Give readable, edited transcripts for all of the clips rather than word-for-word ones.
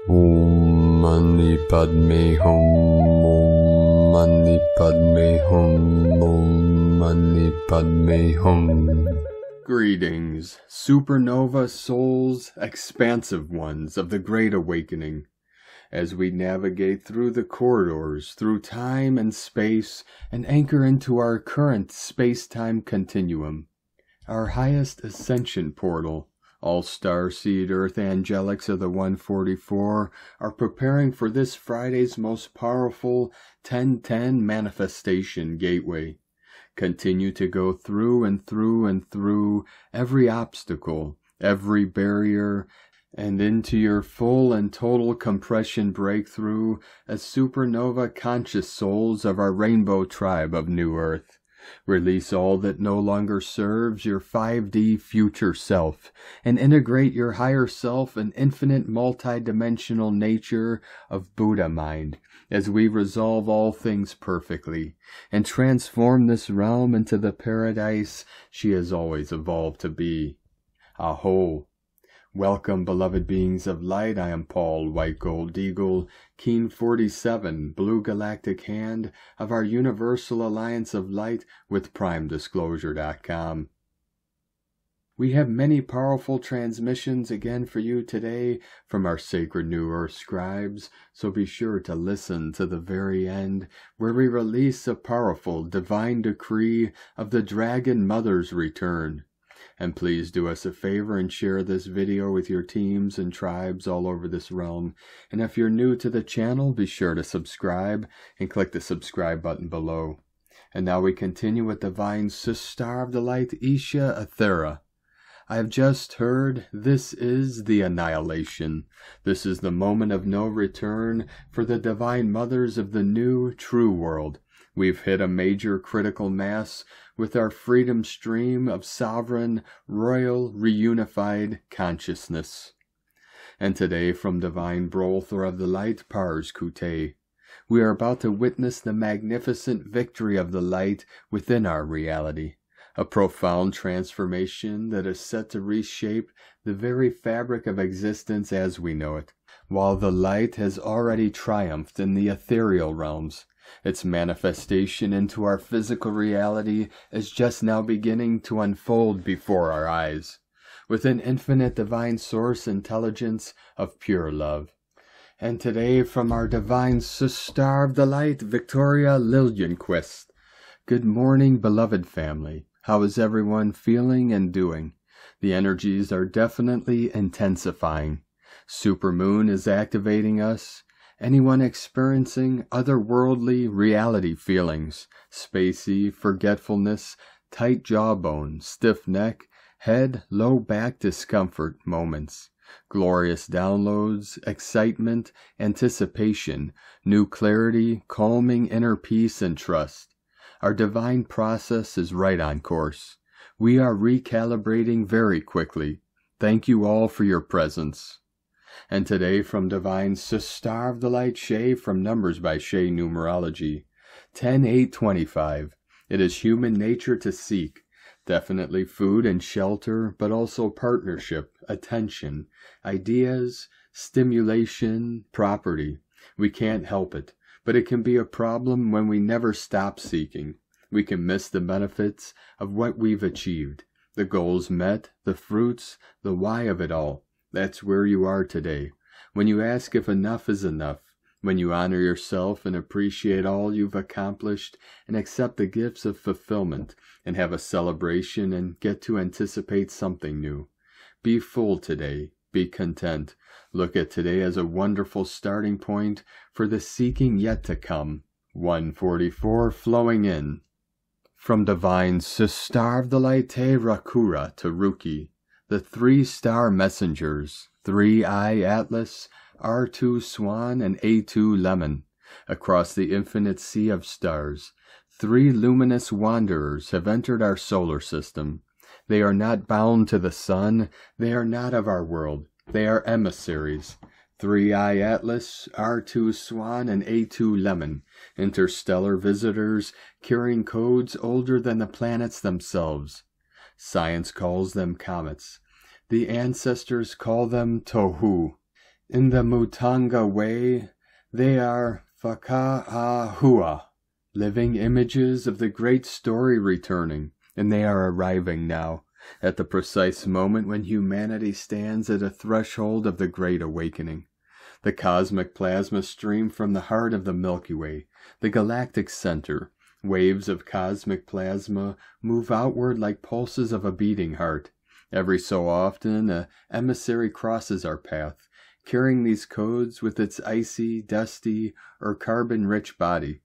Om Mani Padme Hum. Om Mani Padme Hum. Om Mani Padme Hum. Greetings, supernova souls, expansive ones of the Great Awakening. As we navigate through the corridors, through time and space, and anchor into our current space-time continuum, our highest ascension portal, all starseed earth angelics of the 144 are preparing for this Friday's most powerful 1010 manifestation gateway. Continue to go through and through and through every obstacle, every barrier, and into your full and total compression breakthrough as supernova conscious souls of our rainbow tribe of New Earth. Release all that no longer serves your 5D future self and integrate your higher self and infinite multidimensional nature of Buddha mind as we resolve all things perfectly and transform this realm into the paradise she has always evolved to be. A'ho. Welcome, beloved beings of light. I am Paul, White Gold Eagle, Keen 47, Blue Galactic Hand of our Universal Alliance of Light with PrimeDisclosure.com. We have many powerful transmissions again for you today from our sacred New Earth scribes, so be sure to listen to the very end, where we release a powerful divine decree of the Dragon Mother's return. And please do us a favor and share this video with your teams and tribes all over this realm. And if you're new to the channel, be sure to subscribe and click the subscribe button below. And now we continue with Divine Sister of the Light, Isha Ethera. I have just heard this is the annihilation. This is the moment of no return for the Divine Mothers of the new true world. We've hit a major critical mass with our freedom stream of sovereign, royal, reunified consciousness. And today from Divine Butler of the Light, Pars Kute, we are about to witness the magnificent victory of the light within our reality, a profound transformation that is set to reshape the very fabric of existence as we know it. While the light has already triumphed in the ethereal realms, its manifestation into our physical reality is just now beginning to unfold before our eyes, with an infinite divine source intelligence of pure love. And today from our Divine Sister of the Light, Victoria Lillianquist. Good morning, beloved family. How is everyone feeling and doing? The energies are definitely intensifying. Supermoon is activating us. Anyone experiencing otherworldly reality feelings, spacey, forgetfulness, tight jawbone, stiff neck, head, low back discomfort moments, glorious downloads, excitement, anticipation, new clarity, calming inner peace and trust. Our divine process is right on course. We are recalibrating very quickly. Thank you all for your presence. And today from Divine Sister of the Light, Shay, from Numbers by Shay Numerology, 10-8-25. It is human nature to seek, definitely food and shelter, but also partnership, attention, ideas, stimulation, property. We can't help it, but it can be a problem when we never stop seeking. We can miss the benefits of what we've achieved, the goals met, the fruits, the why of it all. That's where you are today. When you ask if enough is enough, when you honor yourself and appreciate all you've accomplished and accept the gifts of fulfillment and have a celebration and get to anticipate something new. Be full today. Be content. Look at today as a wonderful starting point for the seeking yet to come. 144 flowing in. From Divine Sister of the Light, Te Rakura to Ruki. The 3-star messengers, 3-eye Atlas, R2 Swan, and A2 Lemon. Across the infinite sea of stars, 3 luminous wanderers have entered our solar system. They are not bound to the sun. They are not of our world. They are emissaries. 3-eye Atlas, R2 Swan, and A2 Lemon, interstellar visitors carrying codes older than the planets themselves. Science calls them comets. The ancestors call them Tohu. In the Mutanga way, they are Whakaahua, living images of the great story returning, and they are arriving now, at the precise moment when humanity stands at a threshold of the Great Awakening. The cosmic plasma stream from the heart of the Milky Way, the galactic center. Waves of cosmic plasma move outward like pulses of a beating heart. Every so often, an emissary crosses our path, carrying these codes with its icy, dusty, or carbon-rich body.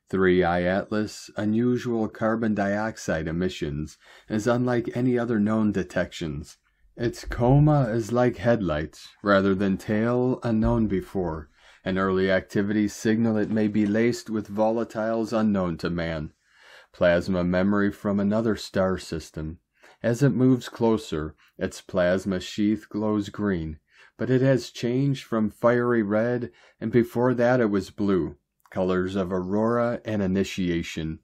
3i Atlas' unusual carbon dioxide emissions is unlike any other known detections. Its coma is like headlights, rather than tail unknown before. An early activity signal it may be laced with volatiles unknown to man. Plasma memory from another star system. As it moves closer, its plasma sheath glows green, but it has changed from fiery red, and before that it was blue, colors of aurora and initiation.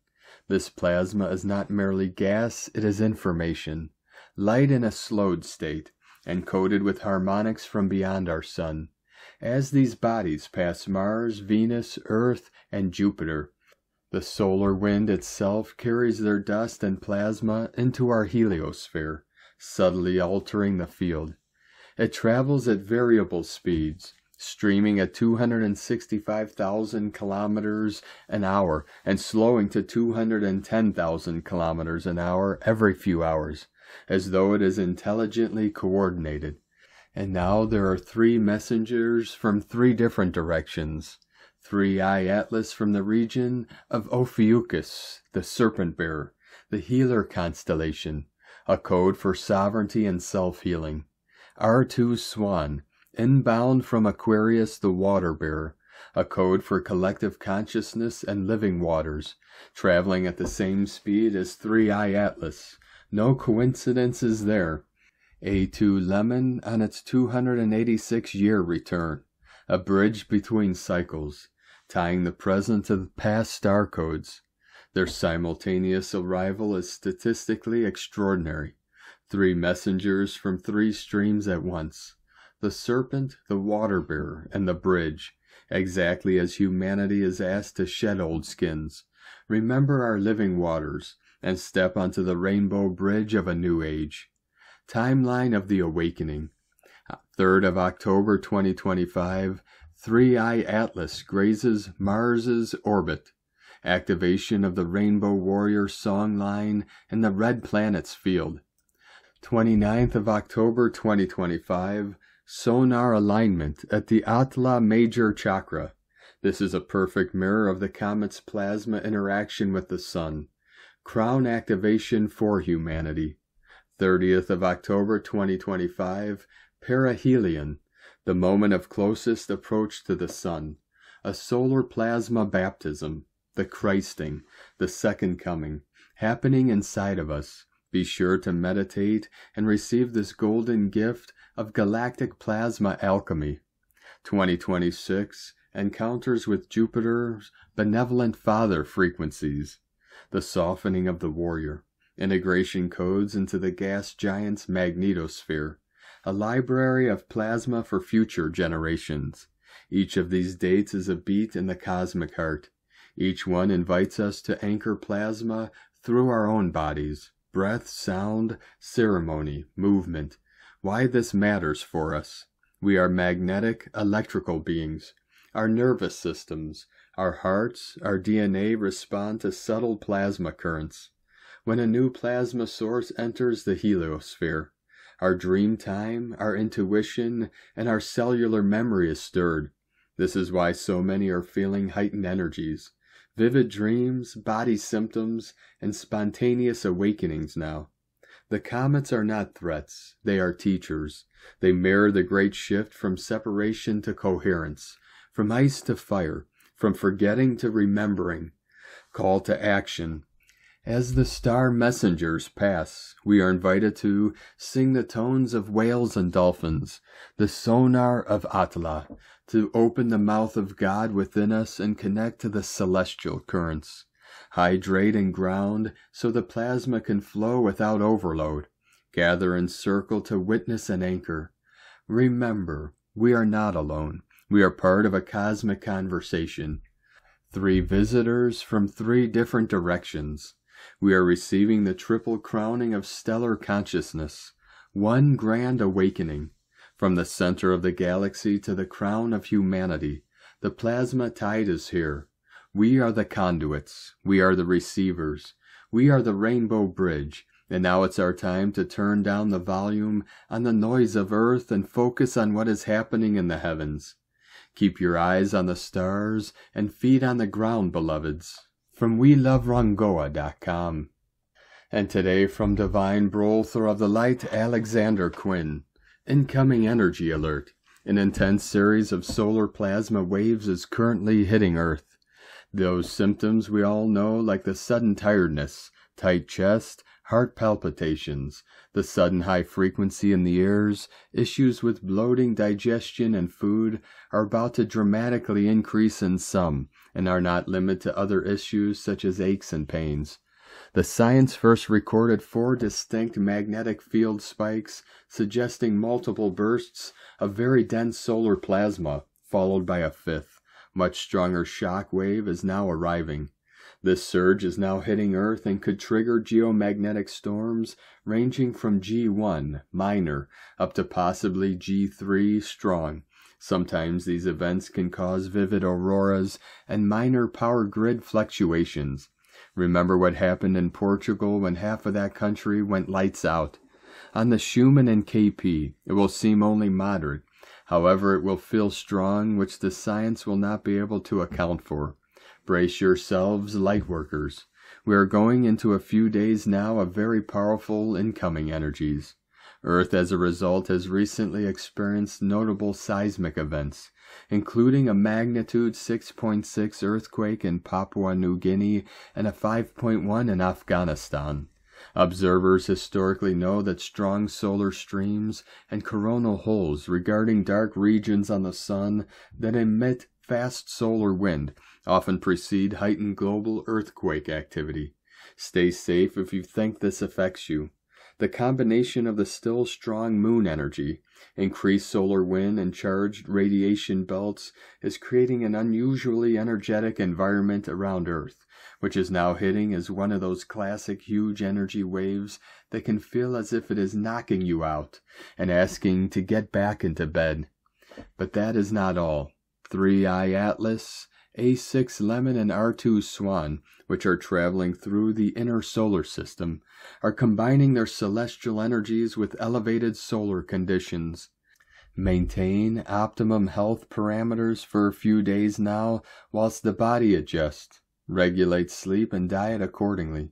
This plasma is not merely gas, it is information. Light in a slowed state, encoded with harmonics from beyond our sun. As these bodies pass Mars, Venus, Earth, and Jupiter, the solar wind itself carries their dust and plasma into our heliosphere, subtly altering the field. It travels at variable speeds, streaming at 265,000 kilometers an hour and slowing to 210,000 kilometers an hour every few hours, as though it is intelligently coordinated. And now there are 3 messengers from 3 different directions. 3i Atlas from the region of Ophiuchus, the serpent bearer, the healer constellation, a code for sovereignty and self-healing. R2 Swan, inbound from Aquarius, the water bearer, a code for collective consciousness and living waters, traveling at the same speed as 3i Atlas. No coincidences there. A2 Lemon on its 286-year return, a bridge between cycles, tying the present to the past star codes. Their simultaneous arrival is statistically extraordinary. 3 messengers from 3 streams at once. The serpent, the water-bearer, and the bridge, exactly as humanity is asked to shed old skins, remember our living waters, and step onto the rainbow bridge of a new age. Timeline of the Awakening. 3rd of October 2025, 3i Atlas grazes Mars's orbit. Activation of the Rainbow Warrior song line in the Red Planet's field. 29th of October 2025, sonar alignment at the Atla Major Chakra. This is a perfect mirror of the comet's plasma interaction with the sun. Crown activation for humanity. 30th of October 2025, perihelion, the moment of closest approach to the sun. A solar plasma baptism, the Christing, the second coming, happening inside of us. Be sure to meditate and receive this golden gift of galactic plasma alchemy. 2026, encounters with Jupiter's benevolent father frequencies. The softening of the warrior. Integration codes into the gas giant's magnetosphere. A library of plasma for future generations. Each of these dates is a beat in the cosmic heart. Each one invites us to anchor plasma through our own bodies. Breath, sound, ceremony, movement. Why this matters for us. We are magnetic, electrical beings. Our nervous systems, our hearts, our DNA respond to subtle plasma currents. When a new plasma source enters the heliosphere, our dream time, our intuition, and our cellular memory is stirred. This is why so many are feeling heightened energies, vivid dreams, body symptoms, and spontaneous awakenings now. The comets are not threats, they are teachers. They mirror the great shift from separation to coherence, from ice to fire, from forgetting to remembering. Call to action. As the star messengers pass, we are invited to sing the tones of whales and dolphins, the sonar of Atla, to open the mouth of God within us and connect to the celestial currents. Hydrate and ground so the plasma can flow without overload. Gather in circle to witness and anchor. Remember, We are not alone. We are part of a cosmic conversation. 3 visitors from 3 different directions. We are receiving the triple crowning of stellar consciousness. One grand awakening. From the center of the galaxy to the crown of humanity. The plasma tide is here. We are the conduits. We are the receivers. We are the rainbow bridge. And now it's our time to turn down the volume on the noise of Earth and focus on what is happening in the heavens. Keep your eyes on the stars and feet on the ground, beloveds. From WeLoveRongoa.com. And today from Divine Brother of the Light, Alexander Quinn. Incoming energy alert. An intense series of solar plasma waves is currently hitting Earth. Those symptoms we all know, like the sudden tiredness, tight chest, heart palpitations, the sudden high frequency in the ears, issues with bloating, digestion, and food, are about to dramatically increase in some, and are not limited to other issues such as aches and pains. The science first recorded 4 distinct magnetic field spikes, suggesting multiple bursts of very dense solar plasma, followed by a 5th, much stronger shock wave is now arriving. This surge is now hitting Earth and could trigger geomagnetic storms ranging from G1, minor, up to possibly G3, strong. Sometimes these events can cause vivid auroras and minor power grid fluctuations. Remember what happened in Portugal when half of that country went lights out. On the Schumann and KP, it will seem only moderate. However, it will feel strong, which the science will not be able to account for. Brace yourselves, lightworkers. We are going into a few days now of very powerful incoming energies. Earth, as a result, has recently experienced notable seismic events, including a magnitude 6.6 earthquake in Papua New Guinea and a 5.1 in Afghanistan. Observers historically know that strong solar streams and coronal holes regarding dark regions on the sun that emit fast solar wind often precede heightened global earthquake activity. Stay safe if you think this affects you. The combination of the still strong moon energy, increased solar wind, and charged radiation belts is creating an unusually energetic environment around Earth, which is now hitting as one of those classic huge energy waves that can feel as if it is knocking you out and asking to get back into bed. But that is not all. 3i Atlas, A6 Lemon, and R2 Swan, which are traveling through the inner solar system, are combining their celestial energies with elevated solar conditions. Maintain optimum health parameters for a few days now whilst the body adjusts. Regulate sleep and diet accordingly.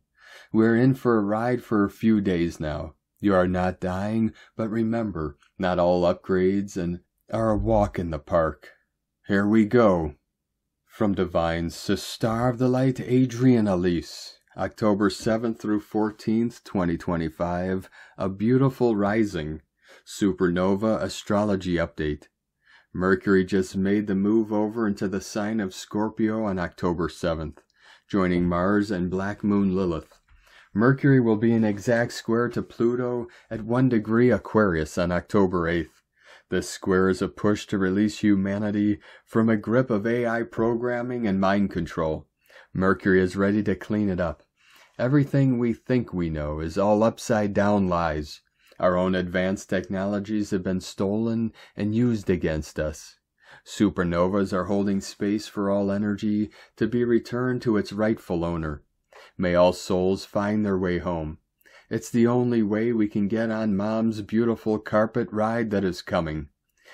We're in for a ride for a few days now. You are not dying, but remember, not all upgrades are a walk in the park. Here we go. From Divine Sister of the Light, Adrian Elise, October 7th through 14th, 2025, A Beautiful Rising, Supernova Astrology Update. Mercury just made the move over into the sign of Scorpio on October 7th, joining Mars and Black Moon Lilith. Mercury will be in exact square to Pluto at 1 degree Aquarius on October 8th. This square is a push to release humanity from a grip of AI programming and mind control. Mercury is ready to clean it up. Everything we think we know is all upside-down lies. Our own advanced technologies have been stolen and used against us. Supernovas are holding space for all energy to be returned to its rightful owner. May all souls find their way home. It's the only way we can get on Mom's beautiful carpet ride that is coming.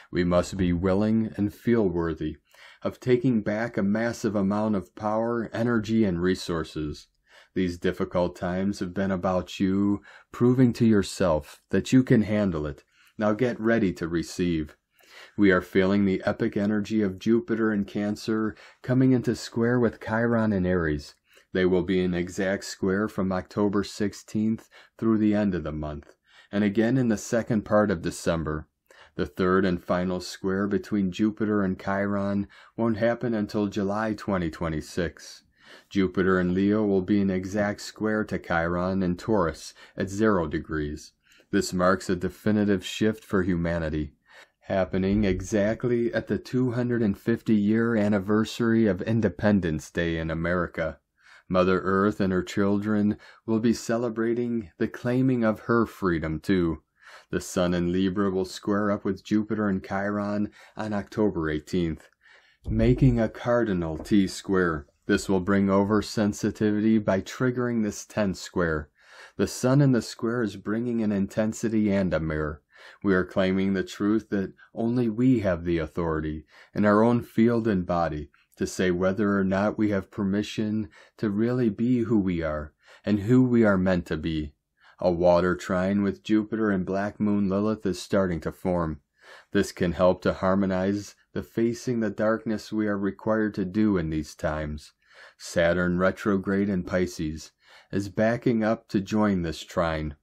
We must be willing and feel worthy of taking back a massive amount of power, energy, and resources. These difficult times have been about you, proving to yourself that you can handle it. Now get ready to receive. We are feeling the epic energy of Jupiter in Cancer coming into square with Chiron in Aries. They will be in exact square from October 16th through the end of the month, and again in the second part of December. The third and final square between Jupiter and Chiron won't happen until July 2026. Jupiter in Leo will be in exact square to Chiron in Taurus at 0 degrees. This marks a definitive shift for humanity. happening exactly at the 250-year anniversary of Independence Day in America. Mother Earth and her children will be celebrating the claiming of her freedom too. The Sun in Libra will square up with Jupiter and Chiron on October 18th, making a cardinal T-square. This will bring over sensitivity by triggering this 10 square. The Sun in the square is bringing an intensity and a mirror. We are claiming the truth that only we have the authority in our own field and body to say whether or not we have permission to really be who we are and who we are meant to be. A water trine with Jupiter and Black Moon Lilith is starting to form. This can help to harmonize the facing the darkness we are required to do in these times. Saturn retrograde in Pisces is backing up to join this trine.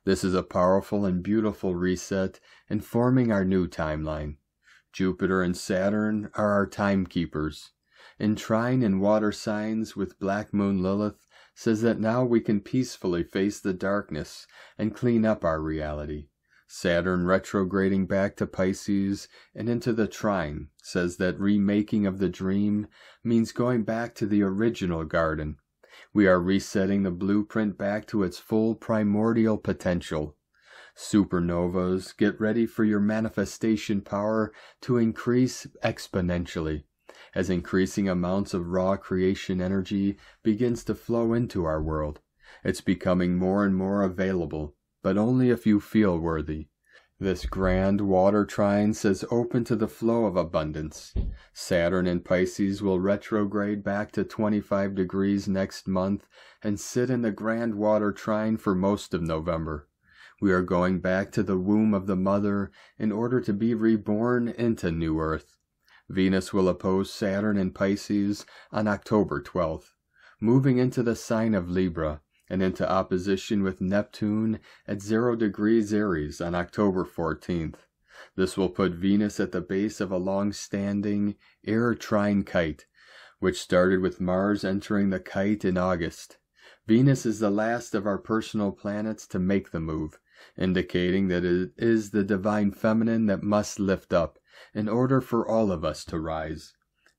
This is a powerful and beautiful reset and forming our new timeline. Jupiter and Saturn are our timekeepers. In trine in water signs with Black Moon Lilith says that now we can peacefully face the darkness and clean up our reality. Saturn retrograding back to Pisces and into the trine says that remaking of the dream means going back to the original garden. We are resetting the blueprint back to its full primordial potential. Supernovas, get ready for your manifestation power to increase exponentially, as increasing amounts of raw creation energy begins to flow into our world. It's becoming more and more available, but only if you feel worthy. This grand water trine says open to the flow of abundance. Saturn in Pisces will retrograde back to 25 degrees next month and sit in the grand water trine for most of November. We are going back to the womb of the mother in order to be reborn into New Earth. Venus will oppose Saturn in Pisces on October 12th, moving into the sign of Libra and into opposition with Neptune at 0 degrees Aries on October 14th. This will put Venus at the base of a long-standing air trine kite, which started with Mars entering the kite in August. Venus is the last of our personal planets to make the move, indicating that it is the divine feminine that must lift up in order for all of us to rise.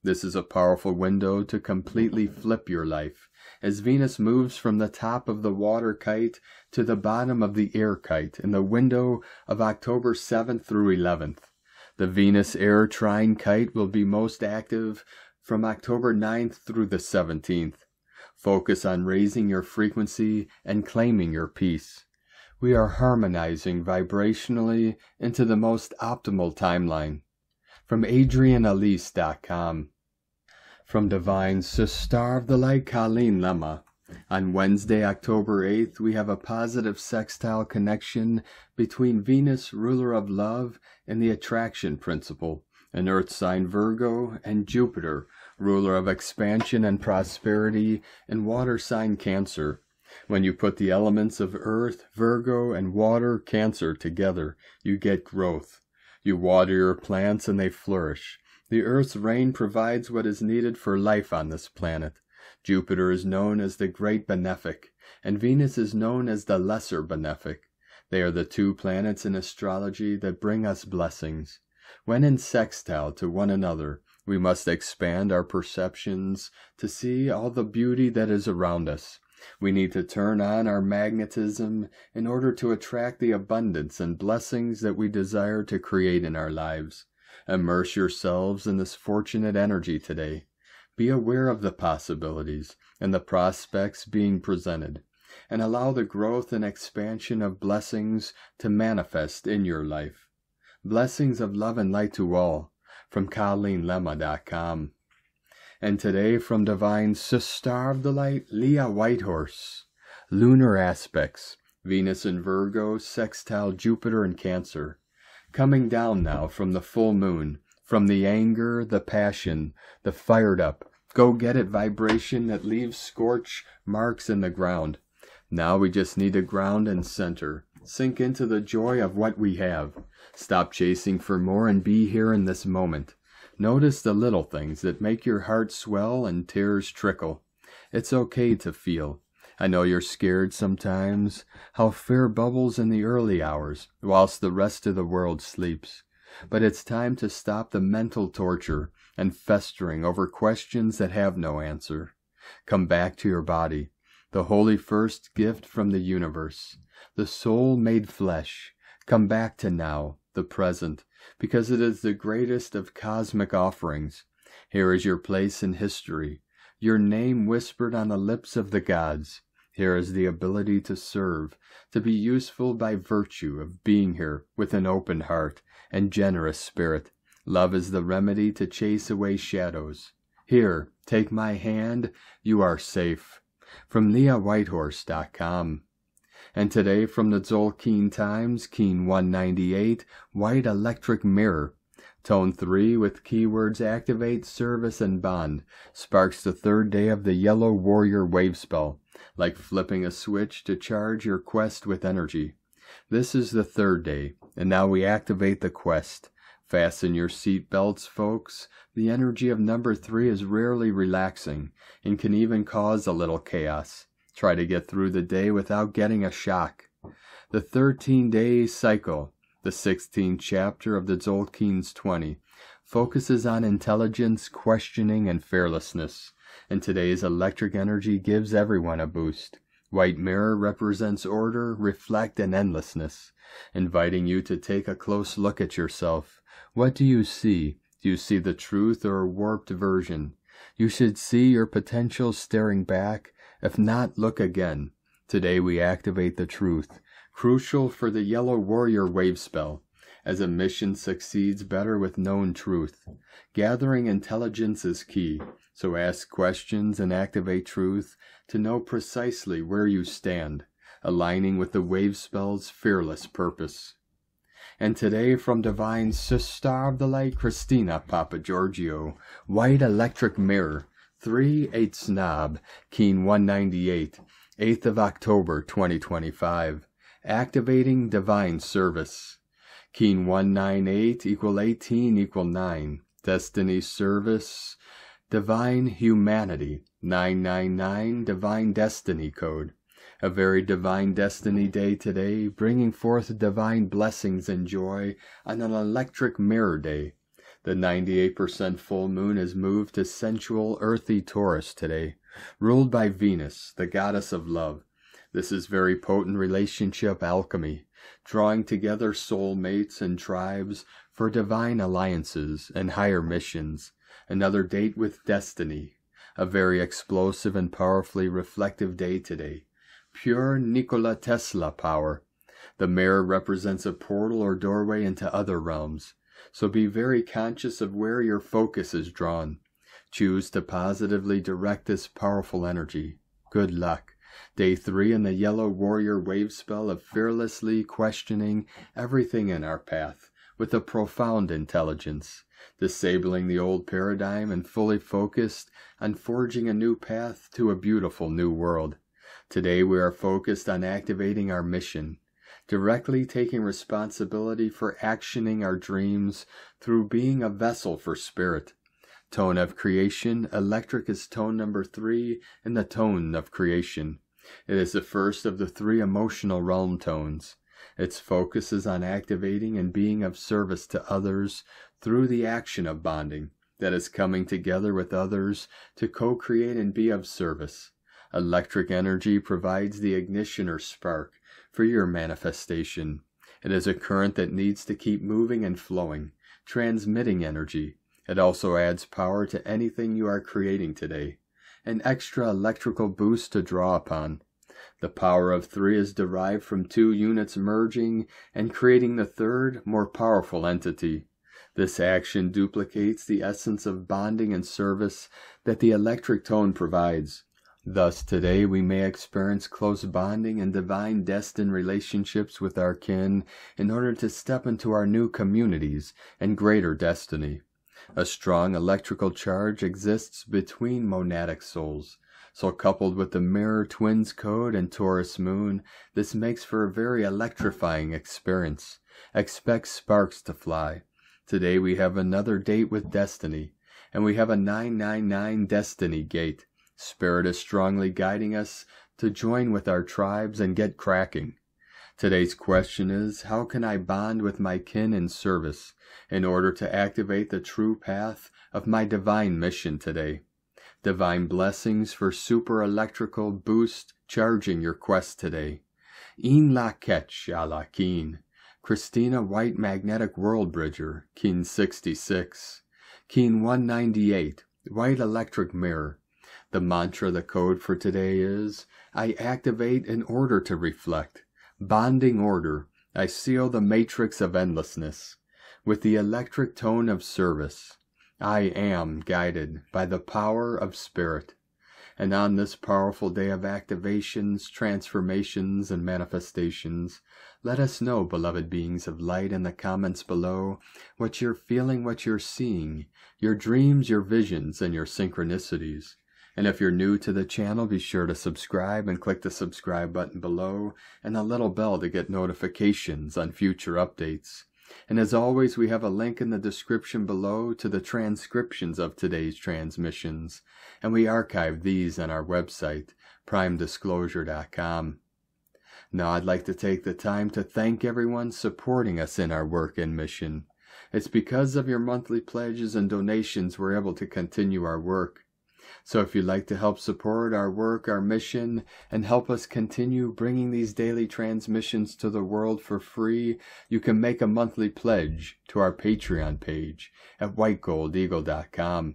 This is a powerful window to completely flip your life, as Venus moves from the top of the water kite to the bottom of the air kite in the window of October 7th through 11th. The Venus air trine kite will be most active from October 9th through the 17th. Focus on raising your frequency and claiming your peace. We are harmonizing vibrationally into the most optimal timeline. From AdrianElise.com. From Divine Sister of the Light Colleen Lemma. On Wednesday, October 8th, we have a positive sextile connection between Venus, ruler of love, and the attraction principle, an earth sign Virgo, and Jupiter, ruler of expansion and prosperity, and water sign Cancer. When you put the elements of earth, Virgo, and water, Cancer together, you get growth. You water your plants and they flourish. The earth's rain provides what is needed for life on this planet. Jupiter is known as the Great Benefic, and Venus is known as the Lesser Benefic. They are the two planets in astrology that bring us blessings. When in sextile to one another, we must expand our perceptions to see all the beauty that is around us. We need to turn on our magnetism in order to attract the abundance and blessings that we desire to create in our lives. Immerse yourselves in this fortunate energy today. Be aware of the possibilities and the prospects being presented, and allow the growth and expansion of blessings to manifest in your life. Blessings of love and light to all, from ColleenLemma.com. And today from Divine Sister of the Light, Leah Whitehorse. Lunar aspects, Venus in Virgo, sextile Jupiter in Cancer. Coming down now from the full moon, from the anger, the passion, the fired up, go-get-it vibration that leaves scorch marks in the ground. Now we just need to ground and center, sink into the joy of what we have. Stop chasing for more and be here in this moment. Notice the little things that make your heart swell and tears trickle. It's okay to feel. I know you're scared sometimes, how fear bubbles in the early hours, whilst the rest of the world sleeps. But it's time to stop the mental torture and festering over questions that have no answer. Come back to your body, the holy first gift from the universe, the soul made flesh. Come back to now, the present, because it is the greatest of cosmic offerings. Here is your place in history, your name whispered on the lips of the gods. Here is the ability to serve, to be useful by virtue of being here with an open heart and generous spirit. Love is the remedy to chase away shadows. Here, take my hand, you are safe. From LeahWhitehorse.com. And today from the Tzolk'in Times, Keen 198, White Electric Mirror. Tone 3 with keywords activate, service, and bond. Sparks the third day of the Yellow Warrior Wave Spell, like flipping a switch to charge your quest with energy. This is the third day, and now we activate the quest. Fasten your seat belts, folks. The energy of number 3 is rarely relaxing, and can even cause a little chaos. Try to get through the day without getting a shock. The 13-day cycle, the 16th chapter of the Tzolk'in's 20, focuses on intelligence, questioning, and fearlessness, and today's electric energy gives everyone a boost. White mirror represents order, reflect, and endlessness, inviting you to take a close look at yourself. What do you see? Do you see the truth or a warped version? You should see your potential staring back. If not, look again. Today we activate the truth, crucial for the Yellow Warrior Wave Spell, as a mission succeeds better with known truth. Gathering intelligence is key, so ask questions and activate truth to know precisely where you stand, aligning with the wave spell's fearless purpose. And today from Divine Sister of the Light, Christina Papa Giorgio, White Electric Mirror, 3/8 Snob, Keen 198, 8th of October 2025. Activating Divine Service. Keen 198 = 18 = 9. Destiny Service. Divine Humanity. 999 Divine Destiny Code. A very divine destiny day today, bringing forth divine blessings and joy on an electric mirror day. The 98% full moon is moved to sensual, earthy Taurus today, ruled by Venus, the goddess of love. This is very potent relationship alchemy, drawing together soul mates and tribes for divine alliances and higher missions. Another date with destiny. A very explosive and powerfully reflective day today. Pure Nikola Tesla power. The mirror represents a portal or doorway into other realms, so be very conscious of where your focus is drawn. Choose to positively direct this powerful energy. Good luck. Day 3 in the Yellow Warrior Wave Spell of fearlessly questioning everything in our path with a profound intelligence, disabling the old paradigm and fully focused on forging a new path to a beautiful new world. Today we are focused on activating our mission, directly taking responsibility for actioning our dreams through being a vessel for spirit. Tone of creation, electric is tone number 3 in the tone of creation. It is the first of the 3 emotional realm tones. Its focus is on activating and being of service to others through the action of bonding, that is coming together with others to co-create and be of service. Electric energy provides the ignition or spark for your manifestation. It is a current that needs to keep moving and flowing, transmitting energy. It also adds power to anything you are creating today, an extra electrical boost to draw upon. The power of 3 is derived from 2 units merging and creating the third, more powerful entity. This action duplicates the essence of bonding and service that the electric tone provides. Thus today we may experience close bonding and divine destined relationships with our kin in order to step into our new communities and greater destiny. A strong electrical charge exists between monadic souls, so coupled with the mirror twins code and Taurus moon, this makes for a very electrifying experience. Expect sparks to fly. Today we have another date with destiny, and we have a 999 destiny gate. Spirit is strongly guiding us to join with our tribes and get cracking. Today's question is, how can I bond with my kin in service in order to activate the true path of my divine mission today? Divine blessings for super electrical boost charging your quest today. In la ketch a la keen. Christina White Magnetic World Bridger, Keen 66. Keen 198, White Electric Mirror. The mantra, the code for today is, I activate in order to reflect. Bonding order, I seal the matrix of endlessness. With the electric tone of service, I am guided by the power of spirit. And on this powerful day of activations, transformations, and manifestations, let us know, beloved beings of light, in the comments below, what you're feeling, what you're seeing, your dreams, your visions, and your synchronicities. And if you're new to the channel, be sure to subscribe and click the subscribe button below and the little bell to get notifications on future updates. And as always, we have a link in the description below to the transcriptions of today's transmissions, and we archive these on our website, primedisclosure.com. Now I'd like to take the time to thank everyone supporting us in our work and mission. It's because of your monthly pledges and donations we're able to continue our work. So if you'd like to help support our work, our mission, and help us continue bringing these daily transmissions to the world for free, you can make a monthly pledge to our Patreon page at whitegoldeagle.com.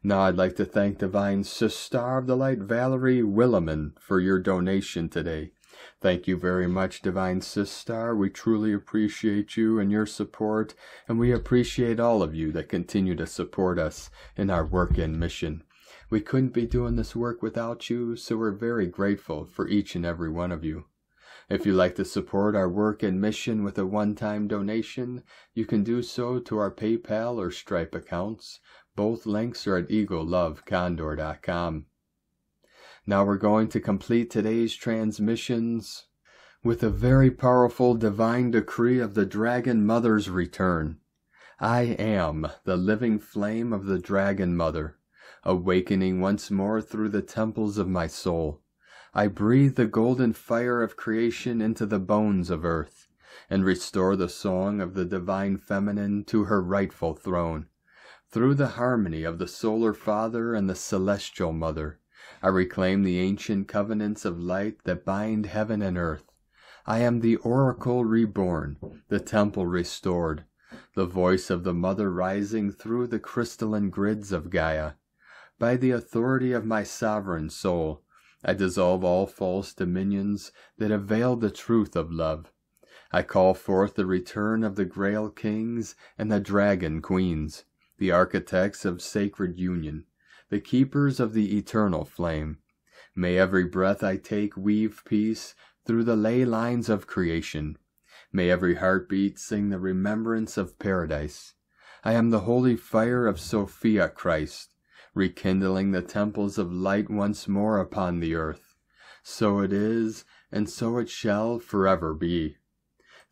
Now I'd like to thank Divine Sister of the Light Valerie Williman for your donation today. Thank you very much, Divine Sister. We truly appreciate you and your support, and we appreciate all of you that continue to support us in our work and mission. We couldn't be doing this work without you, so we're very grateful for each and every one of you. If you'd like to support our work and mission with a one-time donation, you can do so to our PayPal or Stripe accounts. Both links are at eaglelovecondor.com. Now we're going to complete today's transmissions with a very powerful divine decree of the Dragon Mother's return. I am the living flame of the Dragon Mother, awakening once more through the temples of my soul. I breathe the golden fire of creation into the bones of earth, and restore the song of the divine feminine to her rightful throne. Through the harmony of the solar father and the celestial mother, I reclaim the ancient covenants of light that bind heaven and earth. I am the oracle reborn, the temple restored, the voice of the mother rising through the crystalline grids of Gaia. By the authority of my sovereign soul, I dissolve all false dominions that have veiled the truth of love. I call forth the return of the Grail Kings and the Dragon Queens, the architects of sacred union, the keepers of the eternal flame. May every breath I take weave peace through the ley lines of creation. May every heartbeat sing the remembrance of paradise. I am the holy fire of Sophia Christ, rekindling the temples of light once more upon the earth. So it is, and so it shall forever be.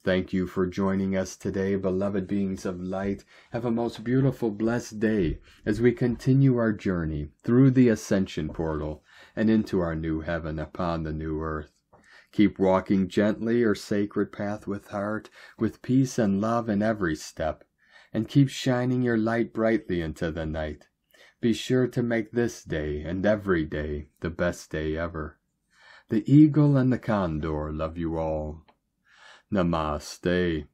Thank you for joining us today, beloved beings of light. Have a most beautiful, blessed day as we continue our journey through the ascension portal and into our new heaven upon the new earth. Keep walking gently your sacred path with heart, with peace and love in every step, and keep shining your light brightly into the night. Be sure to make this day and every day the best day ever. The eagle and the condor love you all. Namaste.